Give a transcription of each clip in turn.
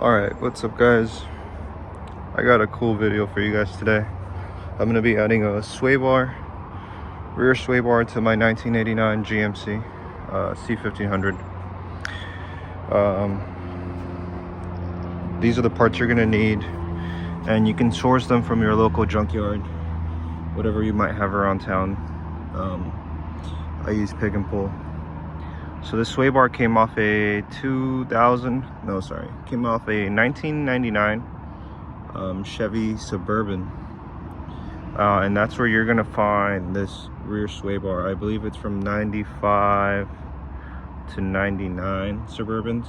Alright, what's up guys? I got a cool video for you guys today. I'm going to be adding a sway bar, rear sway bar to my 1989 GMC C1500. These are the parts you're going to need, and you can source them from your local junkyard, whatever you might have around town. I use Pig and Pull. So this sway bar came off a 1999 Chevy Suburban, and that's where you're gonna find this rear sway bar. I believe it's from 95 to 99 Suburbans.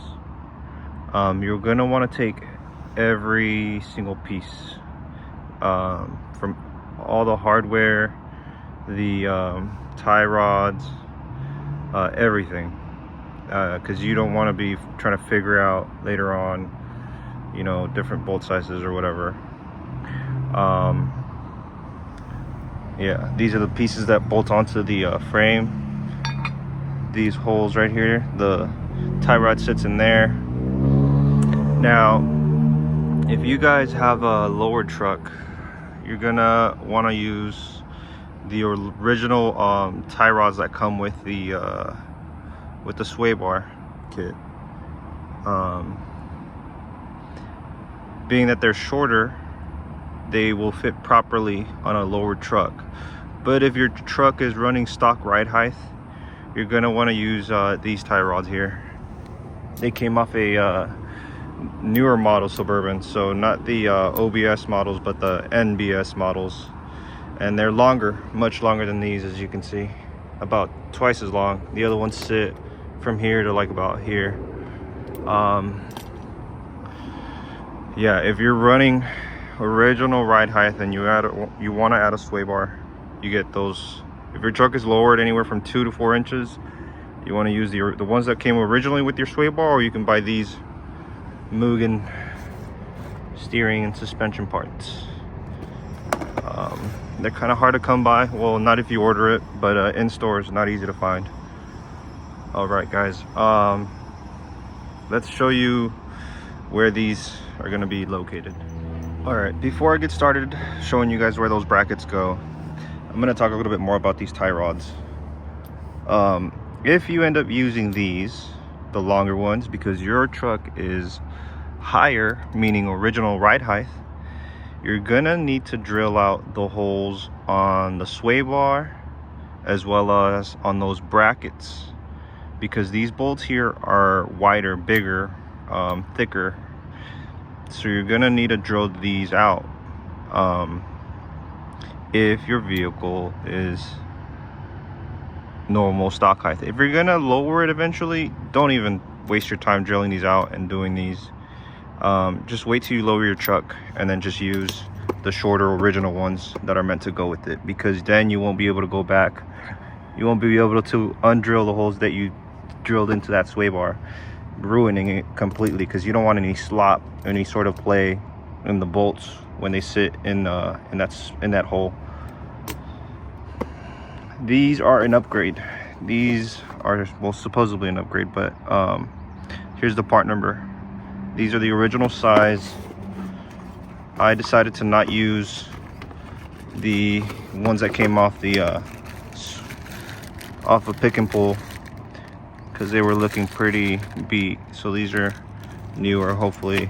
You're gonna want to take every single piece, from all the hardware, the tie rods, everything, because you don't want to be trying to figure out later on, you know, different bolt sizes or whatever. Yeah, these are the pieces that bolt onto the frame. These holes right here, the tie rod sits in there. Now if you guys have a lower truck, you're gonna want to use the original tie rods that come with the sway bar kit. Being that they're shorter, they will fit properly on a lower truck. But if your truck is running stock ride height, you're gonna want to use these tie rods here. They came off a newer model Suburban, so not the OBS models, but the NBS models. And they're longer, much longer than these, as you can see, about twice as long. The other ones sit from here to like about here. Yeah, if you're running original ride height and you want to add a sway bar, you get those. If your truck is lowered anywhere from 2 to 4 inches, you want to use the ones that came originally with your sway bar, or you can buy these Mugen steering and suspension parts. They're kind of hard to come by. Well, not if you order it, but in stores, not easy to find. All right guys, let's show you where these are going to be located. All right, before I get started showing you guys where those brackets go, I'm going to talk a little bit more about these tie rods. If you end up using these, the longer ones, because your truck is higher, meaning original ride height, you're gonna need to drill out the holes on the sway bar as well as on those brackets, because these bolts here are wider, bigger, thicker. So you're gonna need to drill these out if your vehicle is normal stock height. If you're gonna lower it eventually, don't even waste your time drilling these out and doing these. Just wait till you lower your truck and then just use the shorter original ones that are meant to go with it, because then you won't be able to go back. You won't be able to undrill the holes that you drilled into that sway bar, ruining it completely, because you don't want any slop, any sort of play in the bolts when they sit in that hole. These are an upgrade. These are, well, supposedly an upgrade, but here's the part number. These are the original size. I decided to not use the ones that came off the off of Pick and Pull, because they were looking pretty beat. So these are newer. Hopefully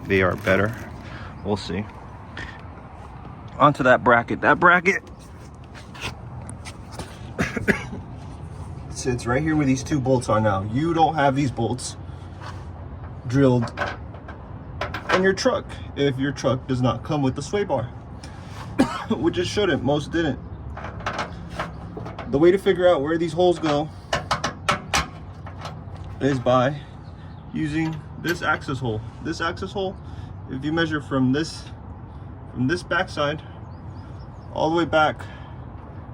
they are better. We'll see. Onto that bracket. That bracket sits right here where these two bolts are now. You don't have these bolts drilled in your truck if your truck does not come with the sway bar, which it shouldn't. Most didn't. The way to figure out where these holes go is by using this access hole. This access hole, if you measure from this backside all the way back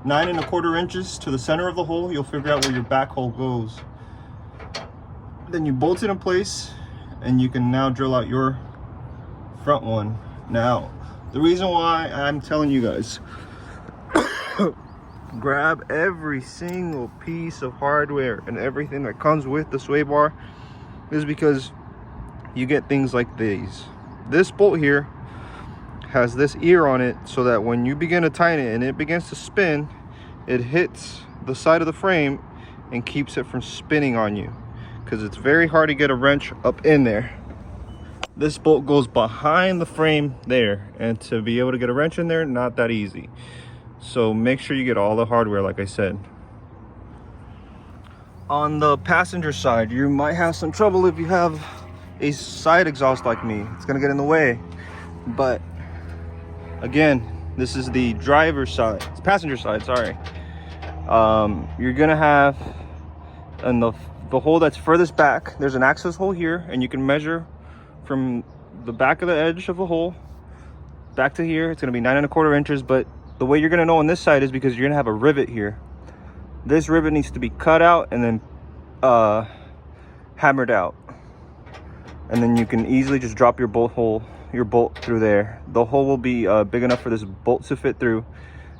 9 1/4 inches to the center of the hole, you'll figure out where your back hole goes. Then you bolt it in place and you can now drill out your front one. Now, the reason why I'm telling you guys, grab every single piece of hardware and everything that comes with the sway bar is because you get things like these. This bolt here has this ear on it so that when you begin to tighten it and it begins to spin, it hits the side of the frame and keeps it from spinning on you, because it's very hard to get a wrench up in there. This bolt goes behind the frame there, and to be able to get a wrench in there, not that easy. So make sure you get all the hardware, like I said. On the passenger side, you might have some trouble if you have a side exhaust like me. It's gonna get in the way. But again, this is the driver's side, it's passenger side, sorry. You're gonna have, in the hole that's furthest back, there's an access hole here, and you can measure from the back of the edge of the hole back to here. It's gonna be 9 1/4 inches, but the way you're gonna know on this side is because you're gonna have a rivet here. This rivet needs to be cut out and then hammered out, and then you can easily just drop your bolt through there. The hole will be big enough for this bolt to fit through.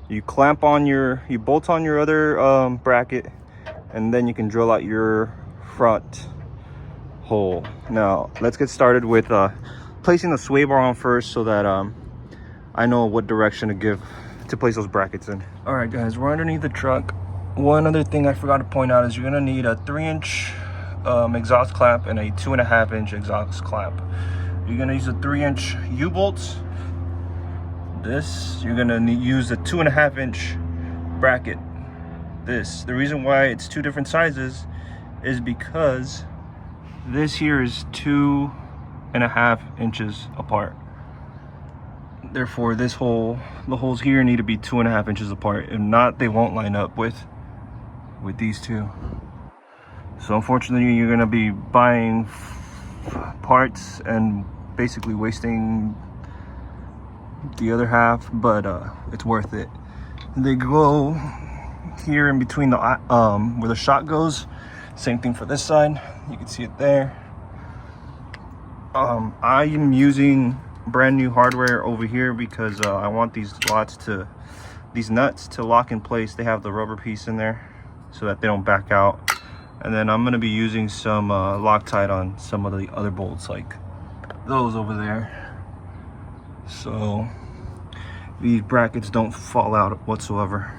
You bolt on your other bracket, and then you can drill out your front hole. Now let's get started with placing the sway bar on first, so that I know what direction to place those brackets in. All right guys, we're underneath the truck. One other thing I forgot to point out is you're gonna need a 3-inch exhaust clamp and a 2.5-inch exhaust clamp. You're gonna use a 3-inch U-bolts. You're gonna use a 2.5-inch bracket. The reason why it's two different sizes is because this here is 2.5 inches apart. Therefore, the holes here need to be 2.5 inches apart. If not, they won't line up with these two. So unfortunately, you're gonna be buying parts and basically wasting the other half, but it's worth it. They go here in between the where the shot goes. Same thing for this side, you can see it there. I am using brand new hardware over here because I want these nuts to lock in place. They have the rubber piece in there so that they don't back out. And then I'm going to be using some Loctite on some of the other bolts, like those over there, so these brackets don't fall out whatsoever.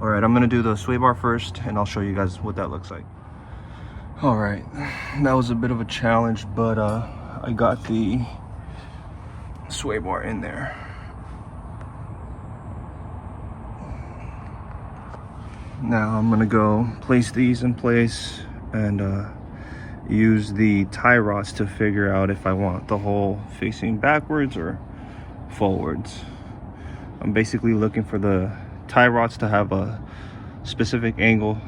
All right, I'm going to do the sway bar first, and I'll show you guys what that looks like. All right, that was a bit of a challenge, but I got the sway bar in there. Now I'm gonna go place these in place and use the tie rods to figure out if I want the hole facing backwards or forwards. I'm basically looking for the tie rods to have a specific angle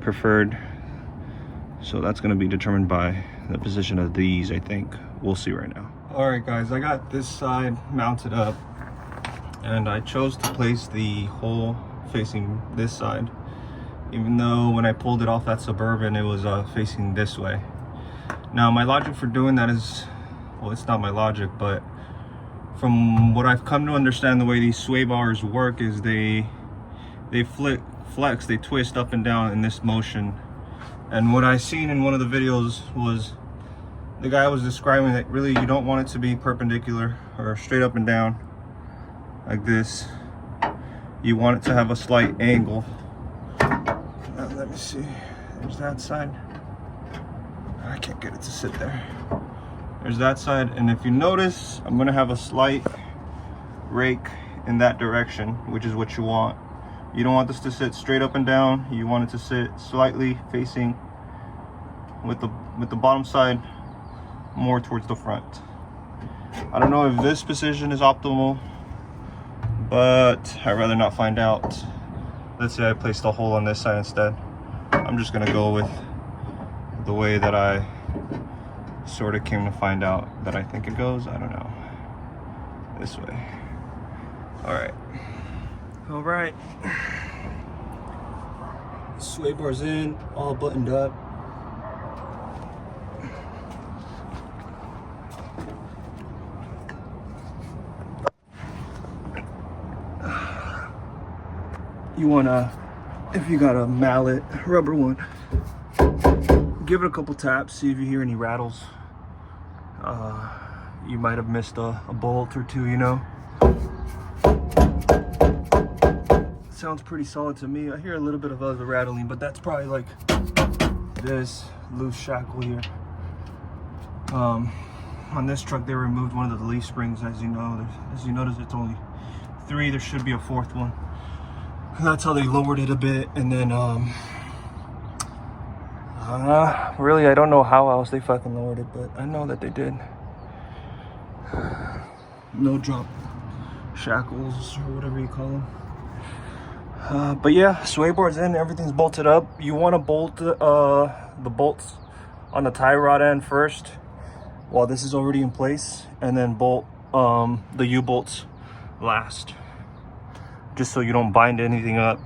preferred, so that's going to be determined by the position of these, I think. We'll see right now. All right guys, I got this side mounted up, and I chose to place the hole facing this side, even though when I pulled it off that Suburban it was facing this way. Now my logic for doing that is, well, it's not my logic, but from what I've come to understand, the way these sway bars work is they flex, they twist up and down in this motion. And what I seen in one of the videos was the guy was describing that really you don't want it to be perpendicular or straight up and down like this. You want it to have a slight angle. Let me see, there's that side. I can't get it to sit there. There's that side, and if you notice, I'm gonna have a slight rake in that direction, which is what you want. You don't want this to sit straight up and down. You want it to sit slightly facing with the bottom side more towards the front. I don't know if this position is optimal, but I'd rather not find out. Let's say I placed a hole on this side instead. I'm just gonna go with the way that I sort of came to find out that I think it goes. I don't know, this way. All right, sway bars in, all buttoned up. You wanna, if you got a mallet, rubber one, give it a couple taps, see if you hear any rattles. You might have missed a bolt or two, you know. Sounds pretty solid to me. I hear a little bit of other rattling, but that's probably like this loose shackle here. On this truck they removed one of the leaf springs, as you know. As you notice, it's only 3. There should be a 4th one. And that's how they lowered it a bit. And then really, I don't know how else they fucking lowered it, but I know that they did. No drop shackles or whatever you call them. But yeah, sway bar's in, everything's bolted up. You want to bolt the bolts on the tie rod end first while this is already in place, and then bolt the U-bolts last, just so you don't bind anything up.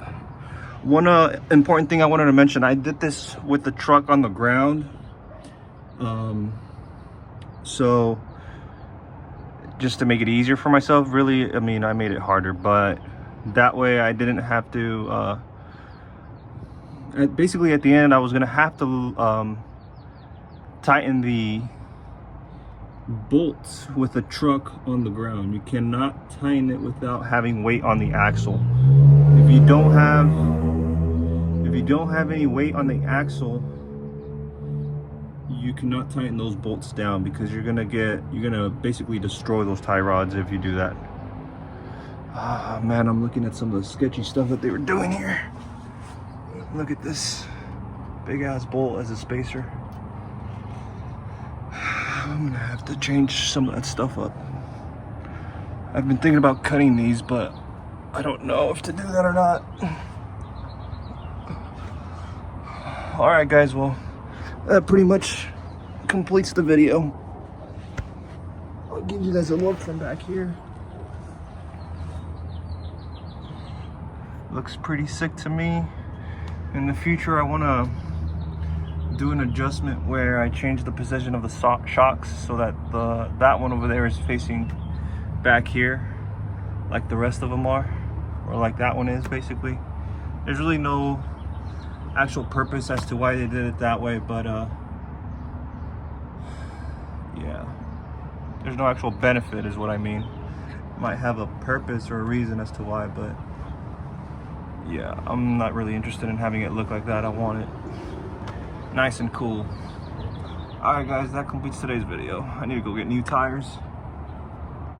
One important thing I wanted to mention, I did this with the truck on the ground, so just to make it easier for myself. Really, I mean, I made it harder, but that way I didn't have to basically at the end I was gonna have to tighten the bolts with the truck on the ground. You cannot tighten it without having weight on the axle. If you don't have any weight on the axle, you cannot tighten those bolts down, because you're gonna basically destroy those tie rods if you do that. Ah, man, I'm looking at some of the sketchy stuff that they were doing here. Look at this big ass bolt as a spacer. I'm gonna have to change some of that stuff up. I've been thinking about cutting these, but I don't know if to do that or not. All right, guys, well, that pretty much completes the video. I'll give you guys a look from back here. Looks pretty sick to me. In the future, I want to do an adjustment where I change the position of the shocks so that that one over there is facing back here like the rest of them are, or like that one is. Basically, there's really no actual purpose as to why they did it that way, but yeah, there's no actual benefit is what I mean. Might have a purpose or a reason as to why, but yeah, I'm not really interested in having it look like that. I want it nice and cool. Alright guys, that completes today's video. I need to go get new tires.